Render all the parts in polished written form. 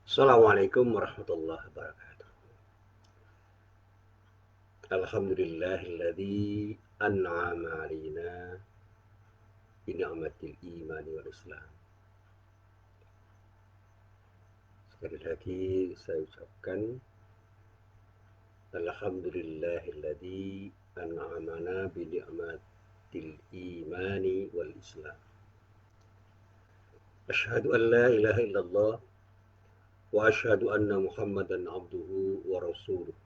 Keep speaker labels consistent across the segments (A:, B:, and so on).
A: Assalamualaikum warahmatullahi wabarakatuh. Alhamdulillahilladzi an'ama 'alaina bi ni'matil imani wal islam. Sekali lagi saya ucapkan alhamdulillahilladzi an'amana bi ni'matil imani wal islam. Asyhadu an la ilaha illallah wa asyhadu anna Muhammadan abduhu wa rasuluh.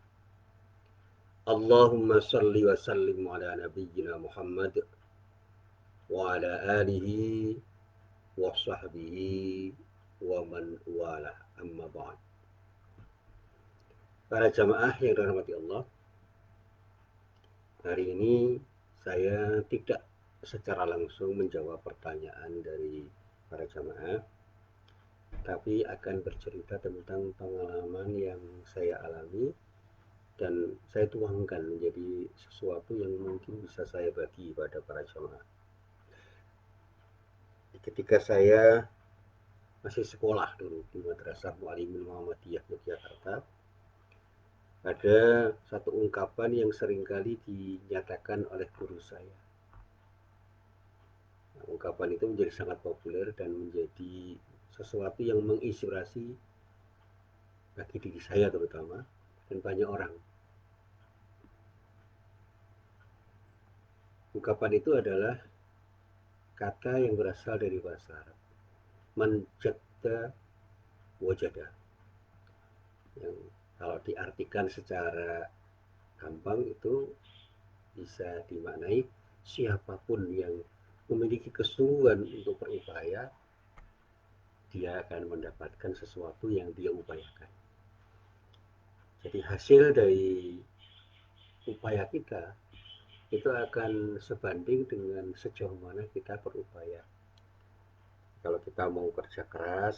A: Allahumma salli wa sallim ala nabiyyina Muhammad wa ala alihi wa sahbihi wa man wala amma ba'd. Para jamaah yang dirahmati Allah, hari ini saya tidak secara langsung menjawab pertanyaan dari para jamaah, tapi akan bercerita tentang pengalaman yang saya alami dan saya tuangkan menjadi sesuatu yang mungkin bisa saya bagi pada para jamaah. Ketika saya masih sekolah dulu di Madrasah Muallimin Muhammadiyah Yogyakarta, ada satu ungkapan yang seringkali dinyatakan oleh guru saya. Nah, ungkapan itu menjadi sangat populer dan menjadi sesuatu yang menginspirasi bagi diri saya terutama dan banyak orang. Ungkapan itu adalah kata yang berasal dari bahasa Arab. Man jadda wajada. Yang kalau diartikan secara gampang itu bisa dimaknai siapapun yang memiliki kesungguhan untuk berupaya, dia akan mendapatkan sesuatu yang dia upayakan. Jadi hasil dari upaya kita itu akan sebanding dengan sejauh mana kita berupaya. Kalau kita mau kerja keras,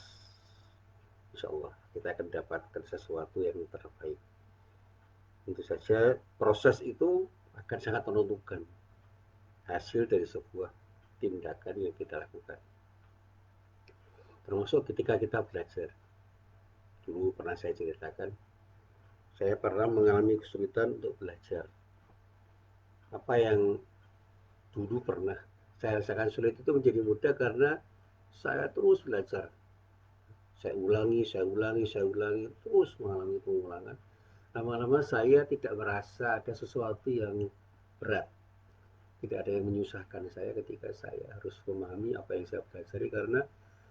A: insya Allah kita akan mendapatkan sesuatu yang terbaik. Tentu saja proses itu akan sangat menentukan hasil dari sebuah tindakan yang kita lakukan. Termasuk ketika kita belajar. Dulu pernah saya ceritakan, saya pernah mengalami kesulitan untuk belajar. Apa yang dulu pernah saya rasakan sulit itu menjadi mudah karena saya terus belajar. Saya ulangi, terus mengalami pengulangan. Lama-lama saya tidak merasa ada sesuatu yang berat. Tidak ada yang menyusahkan saya ketika saya harus memahami apa yang saya pelajari karena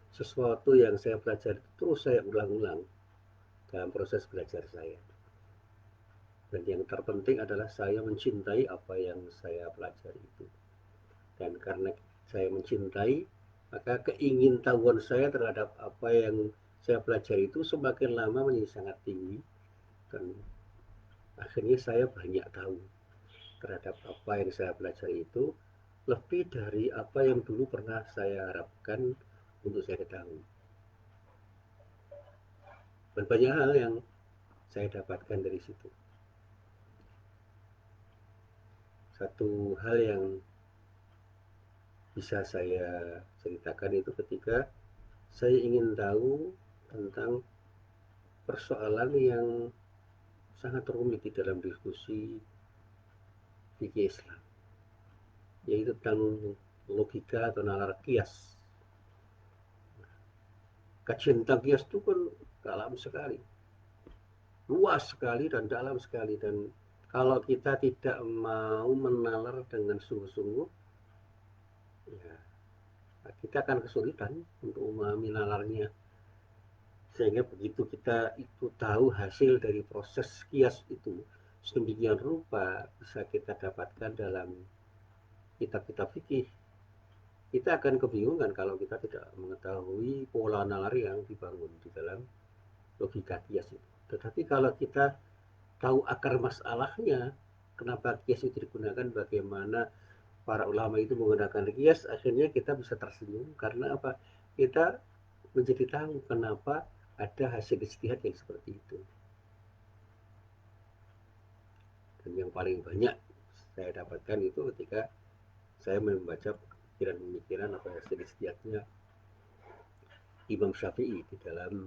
A: sesuatu yang saya pelajari terus saya ulang-ulang dalam proses belajar saya. Dan yang terpenting adalah saya mencintai apa yang saya pelajari itu. Dan karena saya mencintai, maka keingintahuan saya terhadap apa yang saya pelajari itu semakin lama menjadi sangat tinggi. Dan akhirnya saya banyak tahu terhadap apa yang saya pelajari itu lebih dari apa yang dulu pernah saya harapkan untuk saya ketahui. Dan banyak hal yang saya dapatkan dari situ. Satu hal yang bisa saya ceritakan itu ketika saya ingin tahu tentang persoalan yang sangat rumit di dalam diskusi fikih Islam, yaitu tentang logika atau nalar kias. Kajian tentang kias itu kan dalam sekali, luas sekali dan dalam sekali, dan kalau kita tidak mau menalar dengan sungguh-sungguh, ya kita akan kesulitan untuk memahami nalarnya. Sehingga begitu kita itu tahu hasil dari proses kias itu sedemikian rupa bisa kita dapatkan dalam kitab-kitab fikih, kita akan kebingungan kalau kita tidak mengetahui pola nalar yang dibangun di dalam logika kias itu. Tetapi kalau kita tahu akar masalahnya, kenapa kias itu digunakan, bagaimana para ulama itu menggunakan kias, akhirnya kita bisa tersenyum karena apa? Kita menjadi tahu kenapa ada hasil ijtihad yang seperti itu. Dan yang paling banyak saya dapatkan itu ketika saya membaca pemikiran-pemikiran apa hasil ijtihadnya Imam Syafi'i di dalam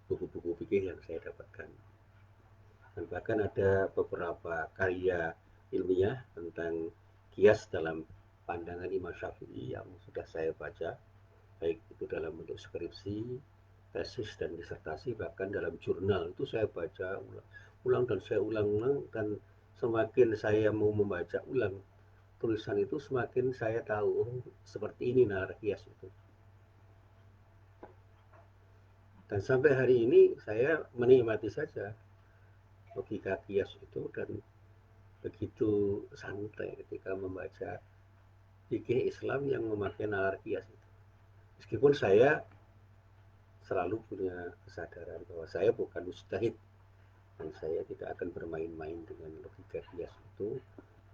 A: buku-buku fikih yang saya dapatkan. Dan bahkan ada beberapa karya ilmiah tentang kias dalam pandangan Imam Syafi'i yang sudah saya baca, baik itu dalam bentuk skripsi, tesis dan disertasi, bahkan dalam jurnal itu saya baca ulang dan saya ulang-ulang, dan semakin saya mau membaca ulang tulisan itu semakin saya tahu seperti ini nalar kias itu. Dan sampai hari ini saya menikmati saja logika kias itu dan begitu santai ketika membaca fikih Islam yang memakai nalar kias itu. Meskipun saya selalu punya kesadaran bahwa saya bukan mujtahid dan saya tidak akan bermain-main dengan logika kias itu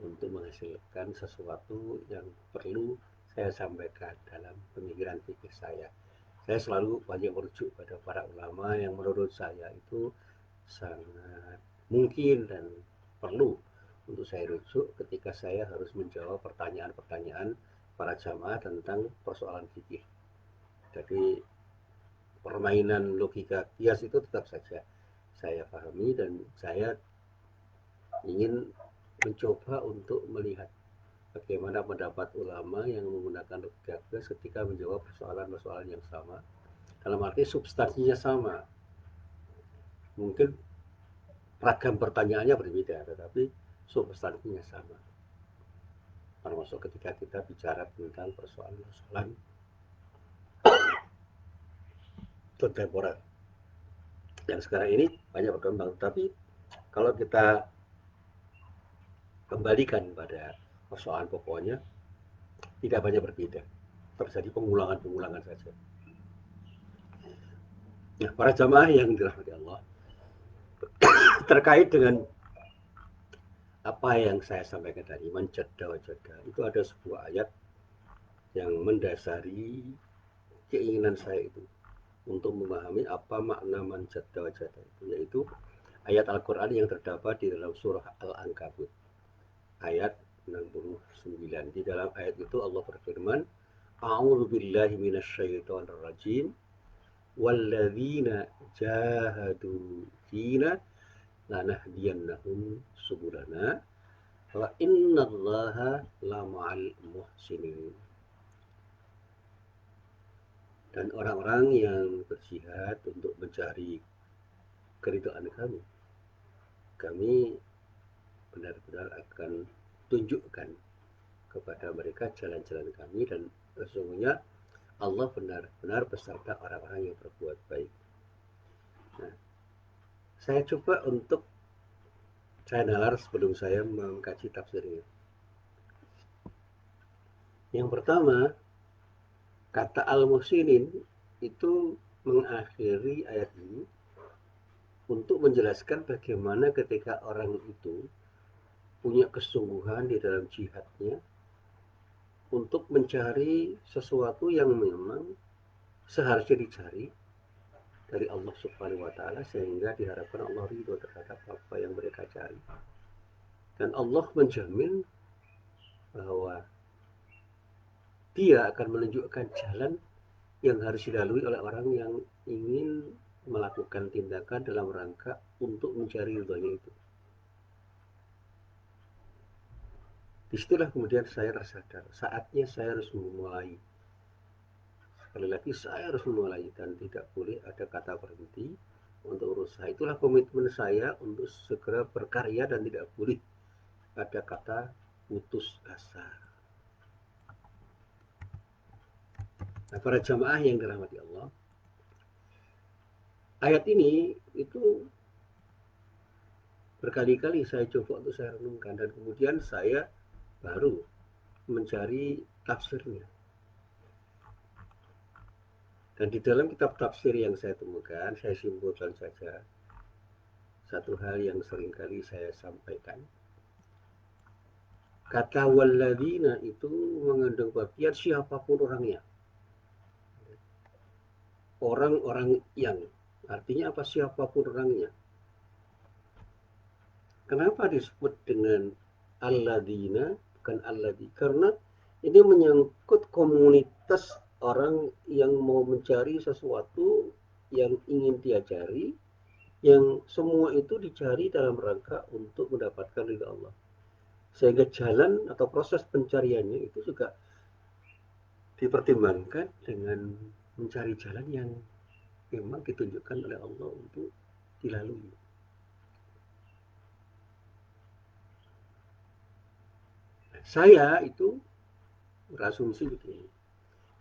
A: untuk menghasilkan sesuatu yang perlu saya sampaikan dalam pemikiran fikih saya. Saya selalu banyak merujuk pada para ulama yang menurut saya itu sangat mungkin dan perlu untuk saya rujuk ketika saya harus menjawab pertanyaan-pertanyaan para jamaah tentang persoalan fikih. Jadi permainan logika kias itu tetap saja saya pahami dan saya ingin mencoba untuk melihat bagaimana pendapat ulama yang menggunakan logika kias ketika menjawab persoalan-persoalan yang sama. Dalam arti substansinya sama. Mungkin ragam pertanyaannya berbeda, tetapi substansinya sama. Termasuk ketika kita bicara tentang persoalan-persoalan kontemporer yang sekarang ini banyak berkembang. Tapi kalau kita kembalikan pada persoalan pokoknya, tidak banyak berbeda. Terjadi pengulangan-pengulangan saja. Nah, para jamaah yang dirahmati Allah, terkait dengan apa yang saya sampaikan tadi, manjada wajada, itu ada sebuah ayat yang mendasari keinginan saya itu untuk memahami apa makna manjada wajada itu, yaitu ayat Al-Quran yang terdapat di dalam surah Al-Ankabut ayat 69. Di dalam ayat itu Allah berfirman, A'udzu billahi minasyaitonir rajim, walladzina jahadu fina lanahdiyannahum subulana wa innallaha lama'al muhsinin. Dan orang-orang yang berjihad untuk mencari keridhaan kami benar-benar akan tunjukkan kepada mereka jalan-jalan kami, dan sesungguhnya Allah benar-benar beserta orang-orang yang berbuat baik. Nah, saya coba untuk saya nalar sebelum saya mengkaji tafsirnya. Yang pertama, kata al-muhsinin itu mengakhiri ayat ini untuk menjelaskan bagaimana ketika orang itu punya kesungguhan di dalam jihadnya untuk mencari sesuatu yang memang seharusnya dicari dari Allah Subhanahu wa taala, sehingga diharapkan Allah ridho terhadap apa yang mereka cari. Dan Allah menjamin bahwa Dia akan menunjukkan jalan yang harus dilalui oleh orang yang ingin melakukan tindakan dalam rangka untuk mencari ridhonya itu. Disitulah kemudian saya tersadar, saatnya saya harus memulai. Sekali lagi saya harus memulai dan tidak boleh ada kata berhenti untuk berusaha. Itulah komitmen saya untuk segera berkarya dan tidak boleh ada kata putus asa. Nah, para jamaah yang dirahmati Allah, ayat ini itu berkali-kali saya coba untuk saya renungkan dan kemudian saya baru mencari tafsirnya. Dan di dalam kitab tafsir yang saya temukan, saya simpulkan saja satu hal yang seringkali saya sampaikan. Kata walladzina itu mengandung bagian siapapun orangnya. Orang-orang yang, artinya apa siapapun orangnya. Kenapa disebut dengan alladzina bukan alladzi? Karena ini menyangkut komunitas orang yang mau mencari sesuatu yang ingin diajari, yang semua itu dicari dalam rangka untuk mendapatkan ridha Allah. Sehingga jalan atau proses pencariannya itu juga dipertimbangkan dengan mencari jalan yang memang ditunjukkan oleh Allah untuk dilalui. Saya itu berasumsi begini,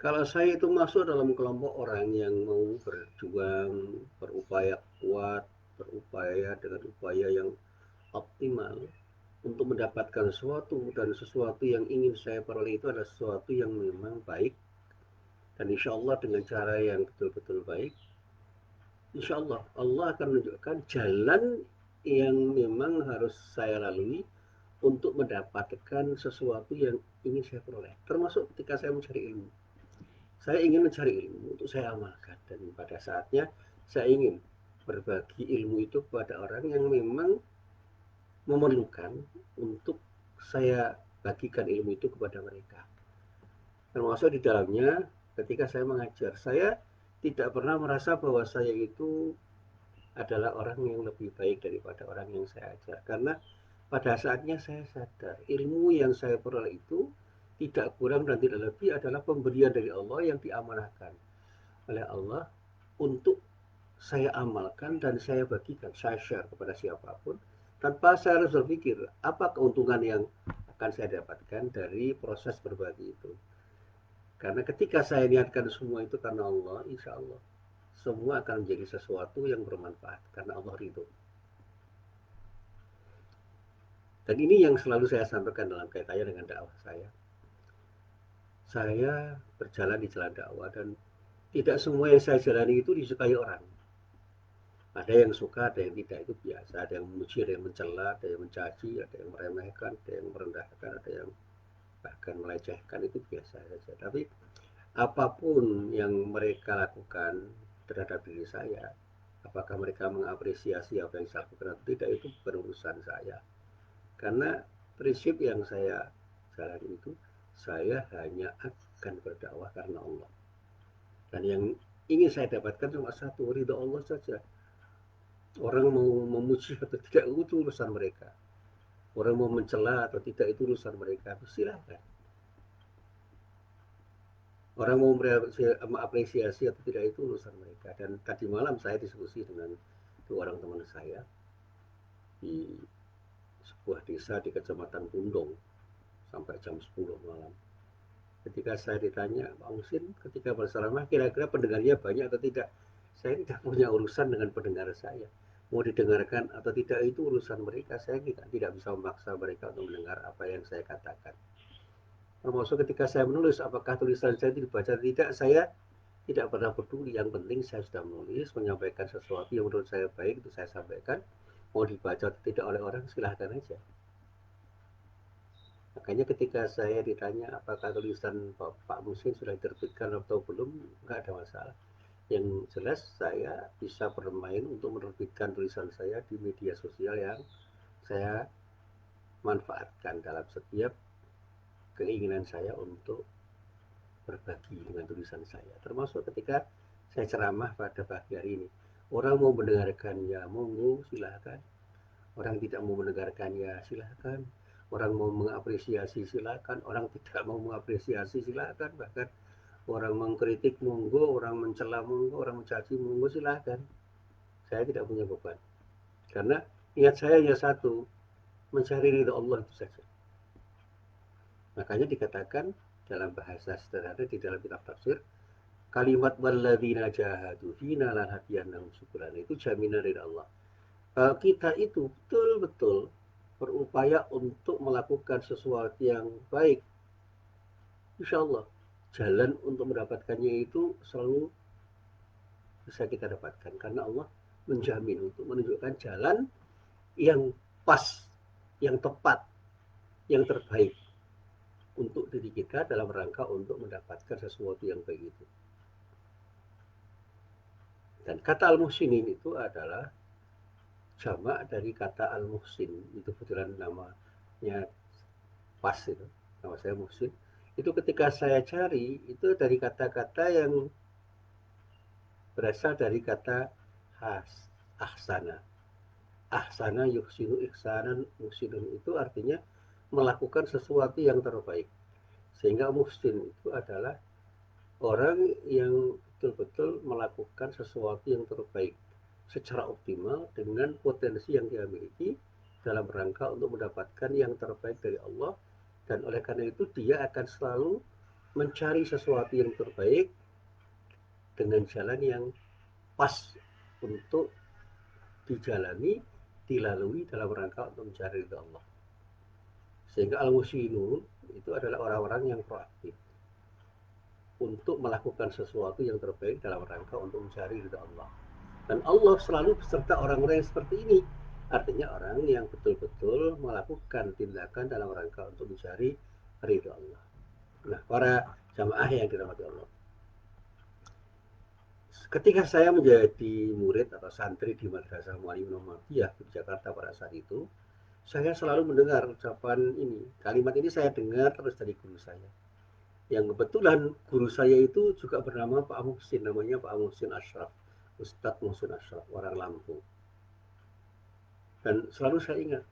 A: kalau saya itu masuk dalam kelompok orang yang mau berjuang, berupaya kuat, berupaya dengan upaya yang optimal untuk mendapatkan sesuatu, dan sesuatu yang ingin saya peroleh itu adalah sesuatu yang memang baik, dan insya Allah dengan cara yang betul-betul baik, insya Allah Allah akan menunjukkan jalan yang memang harus saya lalui untuk mendapatkan sesuatu yang ingin saya peroleh. Termasuk ketika saya mencari ilmu. Saya ingin mencari ilmu untuk saya amalkan, dan pada saatnya saya ingin berbagi ilmu itu kepada orang yang memang memerlukan untuk saya bagikan ilmu itu kepada mereka. Termasuk di dalamnya ketika saya mengajar, saya tidak pernah merasa bahwa saya itu adalah orang yang lebih baik daripada orang yang saya ajar, karena pada saatnya saya sadar ilmu yang saya peroleh itu tidak kurang dan tidak lebih adalah pemberian dari Allah yang diamanahkan oleh Allah untuk saya amalkan dan saya bagikan, saya share kepada siapapun, tanpa saya harus berpikir apa keuntungan yang akan saya dapatkan dari proses berbagi itu. Karena ketika saya niatkan semua itu karena Allah, insya Allah semua akan menjadi sesuatu yang bermanfaat karena Allah ridho. Dan ini yang selalu saya sampaikan dalam kaitannya dengan dakwah saya. Saya berjalan di jalan dakwah dan tidak semua yang saya jalani itu disukai orang. Ada yang suka, ada yang tidak, itu biasa. Ada yang memuji, ada yang mencela, ada yang mencaci, ada yang meremehkan, ada yang merendahkan, ada yang bahkan melecehkan, itu biasa saja. Tapi apapun yang mereka lakukan terhadap diri saya, apakah mereka mengapresiasi apa yang saya lakukan atau tidak, itu bukan urusan saya. Karena prinsip yang saya jalani itu, saya hanya akan berdakwah karena Allah. Dan yang ingin saya dapatkan cuma satu, ridho Allah saja. Orang mau memuji atau tidak itu urusan mereka. Orang mau mencela atau tidak itu urusan mereka. Silakan. Orang mau mengapresiasi atau tidak itu urusan mereka. Dan tadi malam saya diskusi dengan dua orang teman saya di sebuah desa di Kecamatan Pundong sampai jam 10 malam. Ketika saya ditanya, Pak Musin, ketika berceramah kira-kira pendengarnya banyak atau tidak? Saya tidak punya urusan dengan pendengar saya. Mau didengarkan atau tidak itu urusan mereka. Saya tidak bisa memaksa mereka untuk mendengar apa yang saya katakan. Termasuk ketika saya menulis, apakah tulisan saya itu dibaca atau tidak, saya tidak pernah peduli. Yang penting saya sudah menulis, menyampaikan sesuatu yang menurut saya baik, itu saya sampaikan. Mau dibaca atau tidak oleh orang, silahkan aja. Makanya ketika saya ditanya apakah tulisan Pak Musin sudah diterbitkan atau belum, nggak ada masalah. Yang jelas saya bisa bermain untuk menerbitkan tulisan saya di media sosial yang saya manfaatkan dalam setiap keinginan saya untuk berbagi dengan tulisan saya. Termasuk ketika saya ceramah pada pagi hari ini. Orang mau mendengarkannya, monggo silahkan. Orang tidak mau mendengarkannya, silahkan. Orang mau mengapresiasi, silahkan. Orang tidak mau mengapresiasi, silahkan. Bahkan orang mengkritik, monggo. Orang mencela, monggo. Orang mencaci, monggo, silahkan. Saya tidak punya beban. Karena niat saya hanya satu, mencari ridho Allah itu saja. Makanya dikatakan dalam bahasa sederhana di dalam kitab tafsir, kalimat walladzina jahadu fina lanahdiyanahum subulana, itu jaminan dari Allah. Kalau kita itu betul-betul berupaya untuk melakukan sesuatu yang baik, insya Allah jalan untuk mendapatkannya itu selalu bisa kita dapatkan karena Allah menjamin untuk menunjukkan jalan yang pas, yang tepat, yang terbaik untuk diri kita dalam rangka untuk mendapatkan sesuatu yang baik itu. Dan kata al-muhsinin itu adalah jamak dari kata al-muhsin. Itu kebetulan namanya pas itu. Nama saya Muhsin. Itu ketika saya cari, itu dari kata-kata yang berasal dari kata ahsana. Ahsana yuhsinu ihsanan muhsinun itu artinya melakukan sesuatu yang terbaik. Sehingga muhsin itu adalah orang yang betul-betul melakukan sesuatu yang terbaik secara optimal dengan potensi yang dia miliki dalam rangka untuk mendapatkan yang terbaik dari Allah, dan oleh karena itu dia akan selalu mencari sesuatu yang terbaik dengan jalan yang pas untuk dijalani, dilalui dalam rangka untuk mencari ridha Allah. Sehingga al-muhsinun itu adalah orang-orang yang proaktif untuk melakukan sesuatu yang terbaik dalam rangka untuk mencari ridha Allah. Dan Allah selalu beserta orang-orang yang seperti ini. Artinya orang yang betul-betul melakukan tindakan dalam rangka untuk mencari ridha Allah. Nah, para jamaah yang dirahmati Allah, ketika saya menjadi murid atau santri di Madrasah Muallim Muhammadiyah di Jakarta pada saat itu, saya selalu mendengar ucapan ini. Kalimat ini saya dengar terus dari guru saya. Yang kebetulan guru saya itu juga bernama Pak Muhsin, namanya Pak Muhsin Ashraf, Ustadz Muhsin Ashraf, orang Lampung. Dan selalu saya ingat.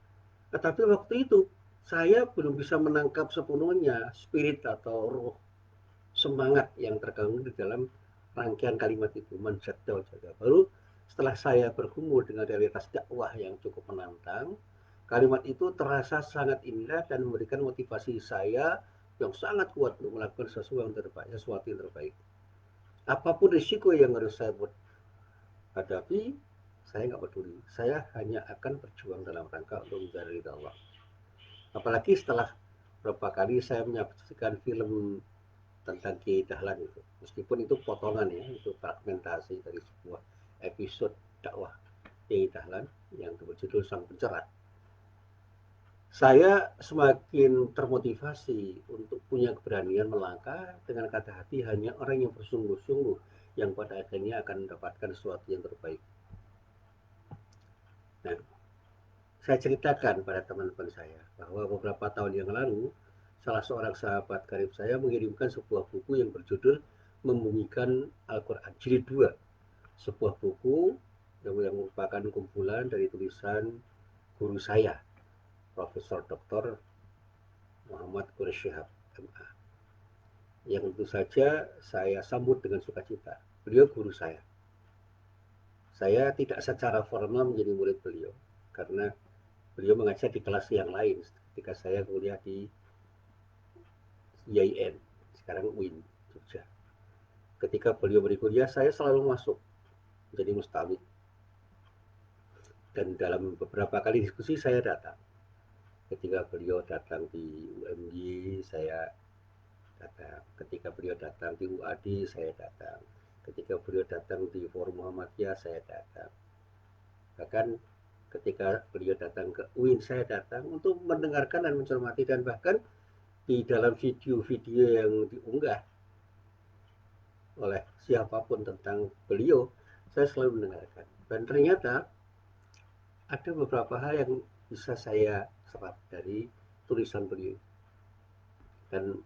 A: Tetapi waktu itu saya belum bisa menangkap sepenuhnya spirit atau roh semangat yang terkandung di dalam rangkaian kalimat itu, menjadi jaga. Baru setelah saya bergumul dengan realitas dakwah yang cukup menantang, kalimat itu terasa sangat indah dan memberikan motivasi saya yang sangat kuat untuk melakukan sesuatu yang terbaik. Apapun risiko yang harus saya hadapi, saya nggak peduli. Saya hanya akan berjuang dalam rangka untuk mencari ridha Allah. Apalagi setelah beberapa kali saya menyaksikan film tentang Kiai Dahlan itu, meskipun itu potongan ya, itu fragmentasi dari sebuah episode dakwah Kiai Dahlan yang berjudul Sang Pencerah. Saya semakin termotivasi untuk punya keberanian melangkah dengan kata hati hanya orang yang bersungguh-sungguh yang pada akhirnya akan mendapatkan sesuatu yang terbaik. Nah, saya ceritakan pada teman-teman saya bahwa beberapa tahun yang lalu salah seorang sahabat karib saya mengirimkan sebuah buku yang berjudul Membumikan Al-Quran Jilid 2, sebuah buku yang merupakan kumpulan dari tulisan guru saya, Profesor Dr. Muhammad Quraish Shihab, MA, yang tentu saja saya sambut dengan sukacita. Beliau guru saya. Saya tidak secara formal menjadi murid beliau karena beliau mengajar di kelas yang lain ketika saya kuliah di IAIN, sekarang UIN Jogja. Ketika beliau berkuliah, saya selalu masuk menjadi mustamid. Dan dalam beberapa kali diskusi saya datang. Ketika beliau datang di UMY, saya datang. Ketika beliau datang di UAD, saya datang. Ketika beliau datang di Forum Muhammadiyah, saya datang. Bahkan ketika beliau datang ke UIN, saya datang untuk mendengarkan dan mencermati, dan bahkan di dalam video-video yang diunggah oleh siapapun tentang beliau, saya selalu mendengarkan. Dan ternyata ada beberapa hal yang bisa saya serap dari tulisan beliau. Dan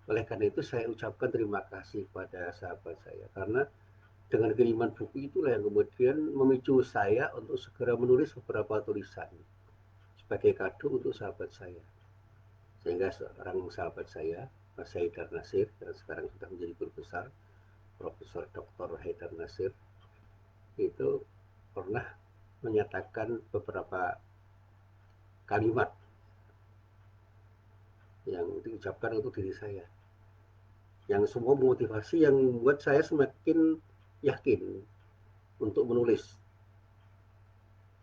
A: oleh karena itu saya ucapkan terima kasih kepada sahabat saya, karena dengan kiriman buku itulah yang kemudian memicu saya untuk segera menulis beberapa tulisan sebagai kado untuk sahabat saya. Sehingga seorang sahabat saya, Mas Haidar Nasir, yang sekarang sudah menjadi guru besar, Profesor Dr. Haidar Nasir, itu pernah menyatakan beberapa kalimat yang diucapkan untuk diri saya, yang semua memotivasi, yang membuat saya semakin yakin untuk menulis.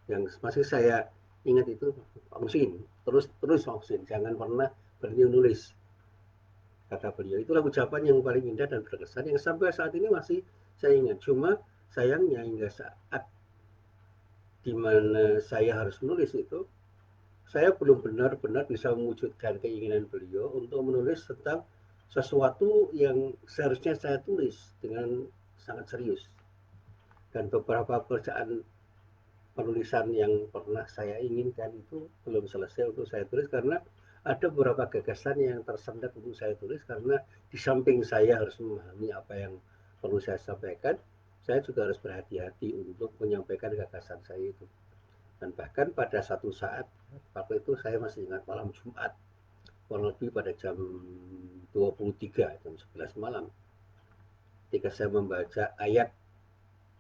A: Yang masih saya ingat itu, Pak Musin, terus Pak Musin, jangan pernah berhenti menulis, kata beliau. Itulah ucapan yang paling indah dan berkesan yang sampai saat ini masih saya ingat. Cuma sayangnya hingga saat di mana saya harus menulis itu, saya belum benar-benar bisa mewujudkan keinginan beliau untuk menulis tentang sesuatu yang seharusnya saya tulis dengan sangat serius. Dan beberapa pekerjaan penulisan yang pernah saya inginkan itu belum selesai untuk saya tulis, karena ada beberapa gagasan yang tersendat untuk saya tulis, karena di samping saya harus memahami apa yang perlu saya sampaikan, saya juga harus berhati-hati untuk menyampaikan gagasan saya itu. Dan bahkan pada satu saat, waktu itu saya masih ingat malam Jumat, kurang lebih pada jam 23, jam 11 malam, ketika saya membaca ayat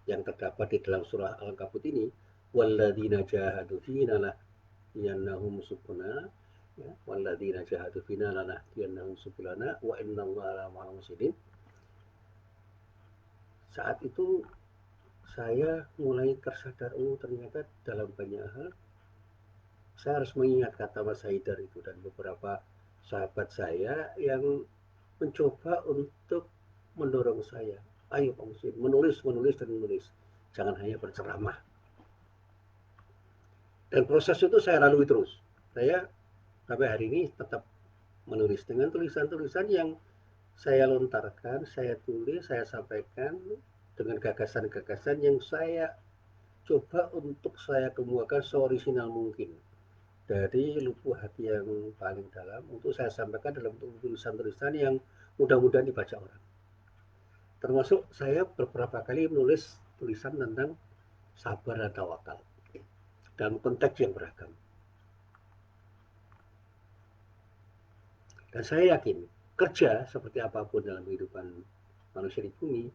A: yang terdapat di dalam surah Al-Ankabut ini, walladzina jahadu fina lahdiyannahum subulana, ya, walladzina jahadu fina lahdiyannahum subulana wa innallaha ma'al muhsinin. Saat itu saya mulai tersadar, oh ternyata dalam banyak hal saya harus mengingat kata Mas Haidar itu dan beberapa sahabat saya yang mencoba untuk mendorong saya, ayo Pak Muslim, menulis, menulis, dan menulis, jangan hanya berceramah. Dan proses itu saya lalui terus. Saya sampai hari ini tetap menulis dengan tulisan-tulisan yang saya lontarkan, saya tulis, saya sampaikan dengan gagasan-gagasan yang saya coba untuk saya kemukakan seorisinal mungkin dari lubuk hati yang paling dalam untuk saya sampaikan dalam tulisan-tulisan yang mudah-mudahan dibaca orang. Termasuk saya beberapa kali menulis tulisan tentang sabar dan tawakal dalam konteks yang beragam. Dan saya yakin kerja seperti apapun dalam kehidupan manusia di bumi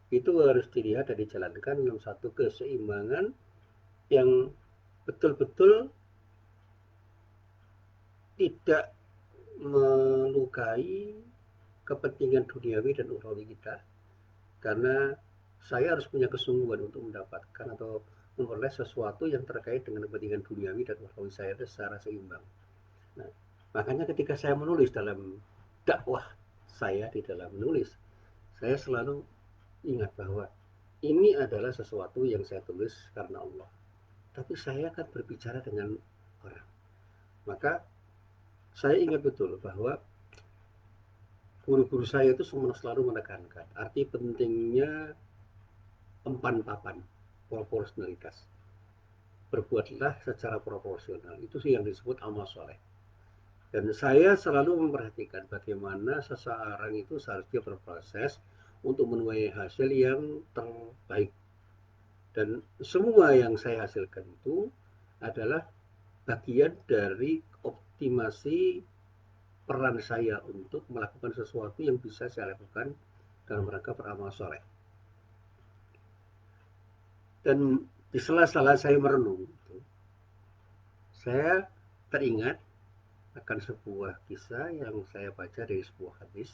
A: itu harus dilihat dan dijalankan dalam satu keseimbangan yang betul-betul tidak melukai kepentingan duniawi dan ukhrawi kita, karena saya harus punya kesungguhan untuk mendapatkan atau memperoleh sesuatu yang terkait dengan kepentingan duniawi dan ukhrawi saya secara seimbang. Nah, makanya ketika saya menulis dalam dakwah saya di dalam menulis, saya selalu ingat bahwa ini adalah sesuatu yang saya tulis karena Allah. Tapi saya akan berbicara dengan orang. Maka saya ingat betul bahwa guru-guru saya itu semua selalu menekankan arti pentingnya empan papan, proporsionalitas. Berbuatlah secara proporsional. Itu sih yang disebut amal soleh. Dan saya selalu memperhatikan bagaimana seseorang itu seharusnya berproses untuk menuai hasil yang terbaik. Dan semua yang saya hasilkan itu adalah bagian dari optimasi peran saya untuk melakukan sesuatu yang bisa saya lakukan dalam rangka beramal soleh. Dan di sela-sela saya merenung, saya teringat akan sebuah kisah yang saya baca dari sebuah hadis.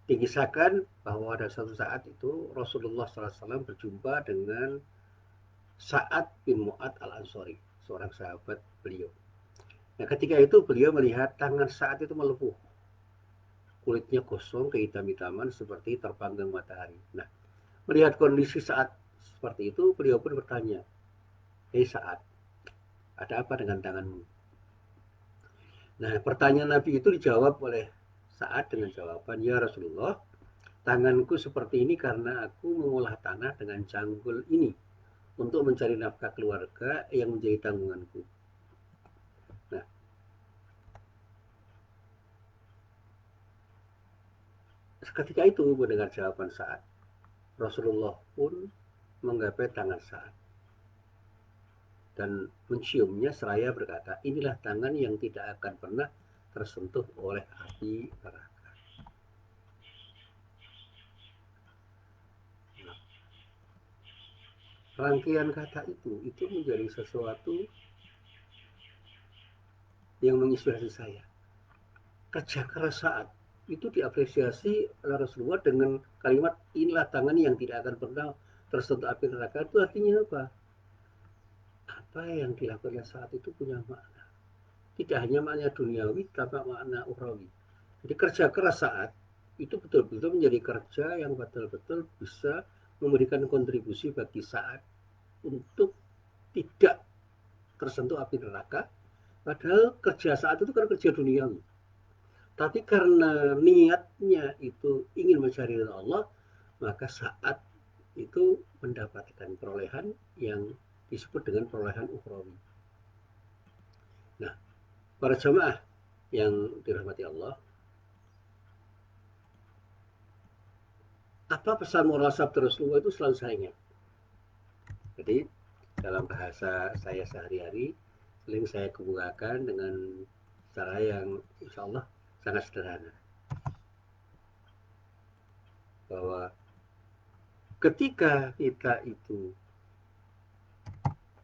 A: Dikisahkan bahwa pada suatu saat itu Rasulullah SAW berjumpa dengan Sa'ad bin Mu'ad al-Ansori, seorang sahabat beliau. Nah, ketika itu beliau melihat tangan Sa'ad itu melepuh, kulitnya gosong, kehitam-hitaman seperti terpanggang matahari. Nah, melihat kondisi Sa'ad seperti itu, beliau pun bertanya, "Hei Sa'ad, ada apa dengan tanganmu?" Nah, pertanyaan Nabi itu dijawab oleh Sa'ad dengan jawaban, "Ya Rasulullah, tanganku seperti ini karena aku mengolah tanah dengan cangkul ini untuk mencari nafkah keluarga yang menjadi tanggunganku." Nah, ketika itu mendengar jawaban Sa'ad, Rasulullah pun menggapai tangan Sa'ad dan menciumnya seraya berkata, "Inilah tangan yang tidak akan pernah tersentuh oleh api neraka." Nah, rangkaian kata itu menjadi sesuatu yang menginspirasi saya. Kerja keras Sa'ad itu diapresiasi oleh Rasulullah dengan kalimat, "Inilah tangan yang tidak akan pernah tersentuh api neraka." Itu artinya apa? Apa yang dilakukan saat itu punya makna. Tidak hanya makna duniawi, tapi makna ukhrawi. Jadi kerja keras Sa'ad itu betul-betul menjadi kerja yang betul-betul bisa memberikan kontribusi bagi Sa'ad untuk tidak tersentuh api neraka. Padahal kerja Sa'ad itu kan kerja duniawi. Tapi karena niatnya itu ingin mencari ridha Allah, maka Sa'ad itu mendapatkan perolehan yang disebut dengan perolehan ukhrawi. Nah, para jamaah yang dirahmati Allah, apa pesan moral sabda Rasulullah itu selalu saya ingat. Jadi dalam bahasa saya sehari-hari sering saya kemukakan dengan cara yang insya Allah sangat sederhana, bahwa ketika kita itu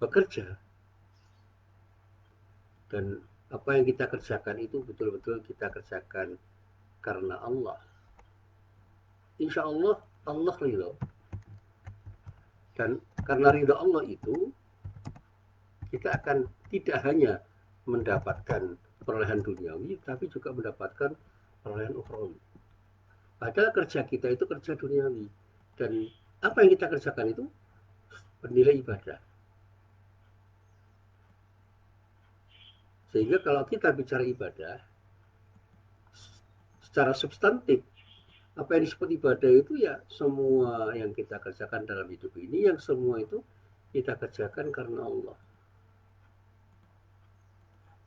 A: bekerja dan apa yang kita kerjakan itu betul-betul kita kerjakan karena Allah, insya Allah Allah ridho. Dan karena ridho Allah itu kita akan tidak hanya mendapatkan perolehan duniawi tapi juga mendapatkan perolehan ukhrawi. Padahal kerja kita itu kerja duniawi, dan apa yang kita kerjakan itu bernilai ibadah. Sehingga kalau kita bicara ibadah secara substantif, apa yang disebut ibadah itu ya semua yang kita kerjakan dalam hidup ini, yang semua itu kita kerjakan karena Allah.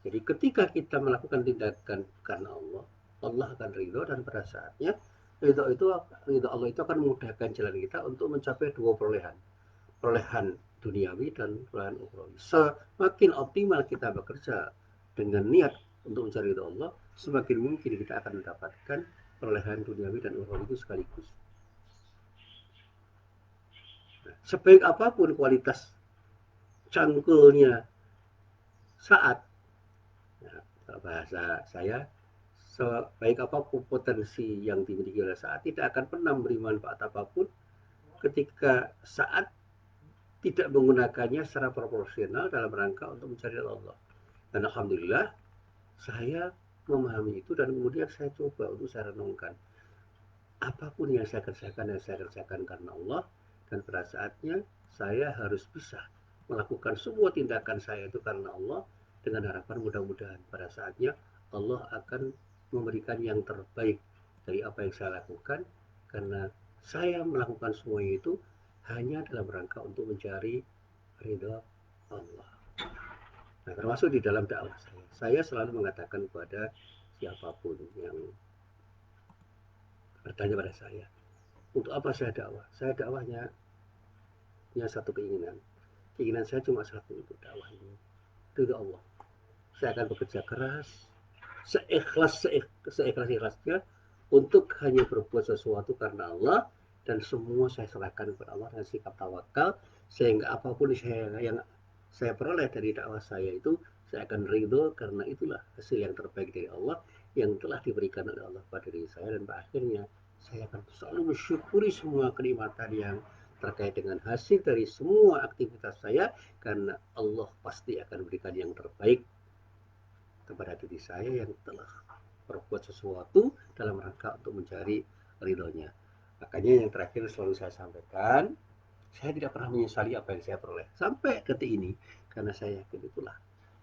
A: Jadi ketika kita melakukan tindakan karena Allah, Allah akan ridho, dan pada saatnya ridho Allah itu akan memudahkan jalan kita untuk mencapai dua perolehan, perolehan duniawi dan perolehan ukhrawi. Semakin optimal kita bekerja dengan niat untuk mencari ridho Allah, semakin mungkin kita akan mendapatkan perolehan duniawi dan ukhrawi itu sekaligus. Nah, sebaik apapun kualitas cangkulnya saat, nah, bahasa saya, sebaik apapun potensi yang dimiliki oleh saat, tidak akan pernah memberi manfaat apapun ketika saat tidak menggunakannya secara proporsional dalam rangka untuk mencari Allah. Dan alhamdulillah saya memahami itu, dan kemudian saya coba untuk saya renungkan. Apapun yang saya kerjakan karena Allah, dan pada saatnya saya harus bisa melakukan semua tindakan saya itu karena Allah, dengan harapan mudah-mudahan pada saatnya Allah akan memberikan yang terbaik dari apa yang saya lakukan, karena saya melakukan semuanya itu hanya dalam rangka untuk mencari ridha Allah. Nah, termasuk di dalam dakwah saya selalu mengatakan kepada siapapun yang bertanya pada saya, untuk apa saya dakwah? Saya dakwahnya punya satu keinginan. Keinginan saya cuma satu, untuk dakwah ini ridha Allah. Saya akan bekerja keras, seikhlas-ikhlasnya untuk hanya berbuat sesuatu karena Allah, dan semua saya serahkan kepada Allah dengan sikap tawakal, sehingga apapun yang saya peroleh dari dakwah saya itu, saya akan ridho, karena itulah hasil yang terbaik dari Allah yang telah diberikan oleh Allah pada diri saya. Dan pada akhirnya saya akan selalu mensyukuri semua kenikmatan yang terkait dengan hasil dari semua aktivitas saya, karena Allah pasti akan berikan yang terbaik kepada diri saya yang telah berbuat sesuatu dalam rangka untuk mencari ridhonya. Makanya yang terakhir selalu saya sampaikan, saya tidak pernah menyesali apa yang saya peroleh sampai detik ini, karena saya yakin itulah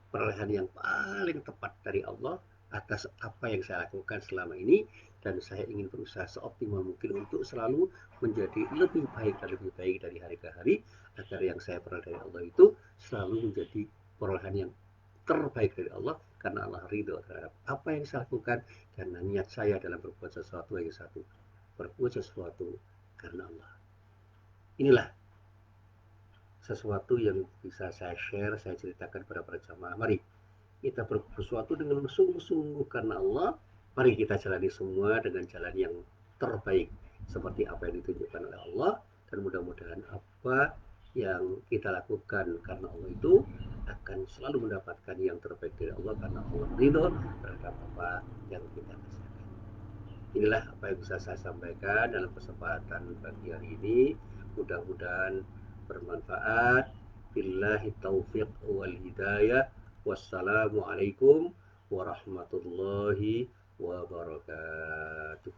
A: perolehan yang paling tepat dari Allah atas apa yang saya lakukan selama ini, dan saya ingin berusaha seoptimal mungkin untuk selalu menjadi lebih baik dan lebih baik dari hari ke hari, agar yang saya peroleh dari Allah itu selalu menjadi perolehan yang terbaik dari Allah, karena Allah ridho terhadap apa yang saya lakukan, karena niat saya dalam berbuat sesuatu yang satu, berbuat sesuatu karena Allah. Inilah sesuatu yang bisa saya share, saya ceritakan kepada para jamaah. Mari kita berbuat sesuatu dengan sungguh-sungguh karena Allah. Mari kita jalani semua dengan jalan yang terbaik seperti apa yang ditunjukkan oleh Allah, dan mudah-mudahan apa yang kita lakukan karena Allah itu akan selalu mendapatkan yang terbaik dari Allah, karena Allah ridho terhadap apa yang kita kerjakan. Inilah apa yang bisa saya sampaikan dalam kesempatan pagi hari ini. Mudah-mudahan bermanfaat. Billahi taufiq wal hidayah. Wassalamualaikum warahmatullahi wabarakatuh.